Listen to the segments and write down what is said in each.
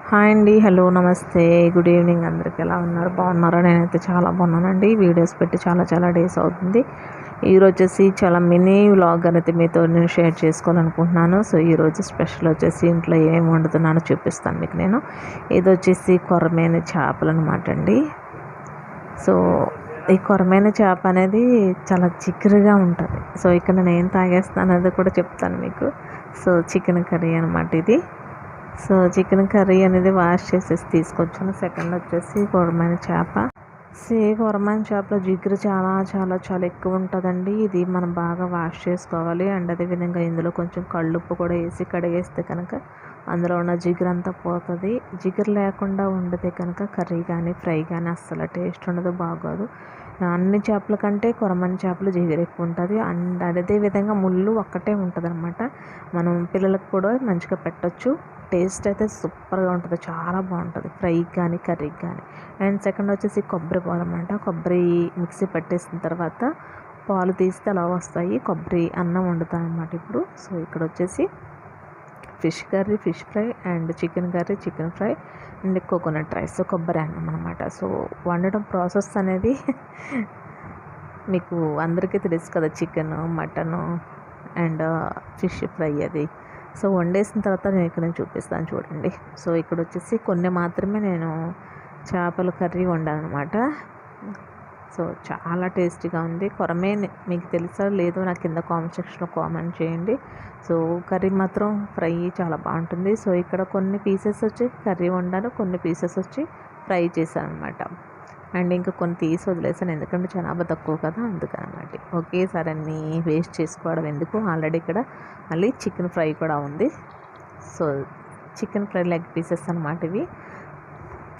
Hi అండి. Hello, నమస్తే, good evening. అందరికి ఎలా ఉన్నారు? బాగున్నారా? నేనైతే చాలా బాగున్నానండి. వీడియోస్ పెట్టి చాలా డేస్ అవుతుంది. ఈరోజు వచ్చేసి చాలా మినీ వ్లాగ్ అనేది మీతో నేను షేర్ చేసుకోవాలనుకుంటున్నాను. సో ఈరోజు స్పెషల్ వచ్చేసి ఇంట్లో ఏమేమి వండుతున్నానో చూపిస్తాను మీకు నేను. ఇది వచ్చేసి కొరమేను చేపలు అనమాట అండి. సో ఈ కొరమేను చేప అనేది చాలా చిక్కరగా ఉంటుంది. సో ఇక్కడ నేను ఏం తాగేస్తాను అనేది కూడా చెప్తాను మీకు. సో చికెన్ కర్రీ అనమాట ఇది. సో చికెన్ కర్రీ అనేది వాష్ చేసేసి తీసుకొచ్చాను. సెకండ్ వచ్చేసి కొరమేను చేప. కొరమేను చేపలో జిగురు చాలా ఎక్కువ ఉంటుందండి. ఇది మనం బాగా వాష్ చేసుకోవాలి. అండ్ అదేవిధంగా ఇందులో కొంచెం కళ్ళుప్పు కూడా వేసి కడిగేస్తే కనుక అందులో ఉన్న జిగురు అంతా పోతుంది. జిగురు లేకుండా వండితే కనుక కర్రీ కానీ ఫ్రై కానీ అస్సలు టేస్ట్ ఉండదు, బాగోదు. అన్ని చేపల కంటే కొరమేను చేపలు జిగురు ఎక్కువ ఉంటుంది. అండ్ అదేవిధంగా ముళ్ళు ఒక్కటే ఉంటుంది అనమాట. మనం పిల్లలకు కూడా మంచిగా పెట్టచ్చు. టేస్ట్ అయితే సూపర్గా ఉంటుంది, చాలా బాగుంటుంది ఫ్రైకి కానీ కర్రీకి కానీ. అండ్ సెకండ్ వచ్చేసి కొబ్బరి పాలు అనమాట. కొబ్బరి మిక్సీ పట్టేసిన తర్వాత పాలు తీస్తే అలా వస్తాయి. కొబ్బరి అన్నం వండుతాను అనమాట ఇప్పుడు. సో ఇక్కడ వచ్చేసి fish curry, fish fry, and chicken curry, chicken fry, and coconut rice, కొబ్బరి అన్నం అనమాట. సో వండడం ప్రాసెస్ అనేది మీకు అందరికీ తెలుసు కదా, chicken, mutton and fish fry అది. సో వండేసిన తర్వాత నేను ఇక్కడ చూపిస్తాను చూడండి. సో ఇక్కడ వచ్చేసి కొన్ని మాత్రమే నేను చేపల కర్రీ వండాను అనమాట. సో చాలా టేస్టీగా ఉంది. కొరమేను మీకు తెలుసా లేదో నాకు కింద కామెంట్ సెక్షన్లో కామెంట్ చేయండి. సో కర్రీ మాత్రం ఫ్రై చాలా బాగుంటుంది. సో ఇక్కడ కొన్ని పీసెస్ వచ్చి కర్రీ వండాను, కొన్ని పీసెస్ వచ్చి ఫ్రై చేశాను అనమాట. అండ్ ఇంకా కొన్ని తీసి వదిలేసాను, ఎందుకంటే జనాభా తక్కువ కదా, అందుకనమాట. ఒకేసారి అన్నీ వేస్ట్ చేసుకోవడం ఎందుకు. ఆల్రెడీ ఇక్కడ మళ్ళీ చికెన్ ఫ్రై కూడా ఉంది. So chicken fry leg pieces అనమాట ఇవి.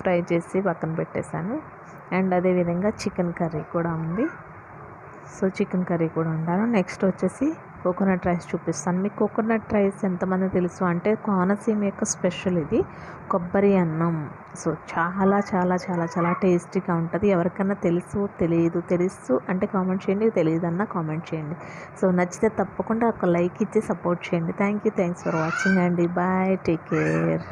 ఫ్రై చేసి పక్కన పెట్టేశాను. అండ్ అదేవిధంగా చికెన్ కర్రీ కూడా ఉంది. సో చికెన్ కర్రీ కూడా వండాను. నెక్స్ట్ వచ్చేసి కోకోనట్ రైస్ చూపిస్తాను మీకు. కోకోనట్ రైస్ ఎంతమంది తెలుసు అంటే కోనసీమ యొక్క స్పెషల్ ఇది, కొబ్బరి అన్నం. సో చాలా టేస్టీగా ఉంటుంది. ఎవరికైనా తెలుసు అంటే కామెంట్ చేయండి, తెలియదన్నా కామెంట్ చేయండి. సో నచ్చితే తప్పకుండా ఒక లైక్ ఇచ్చి సపోర్ట్ చేయండి. థ్యాంక్స్ ఫర్ వాచింగ్ అండి. Bye, take care.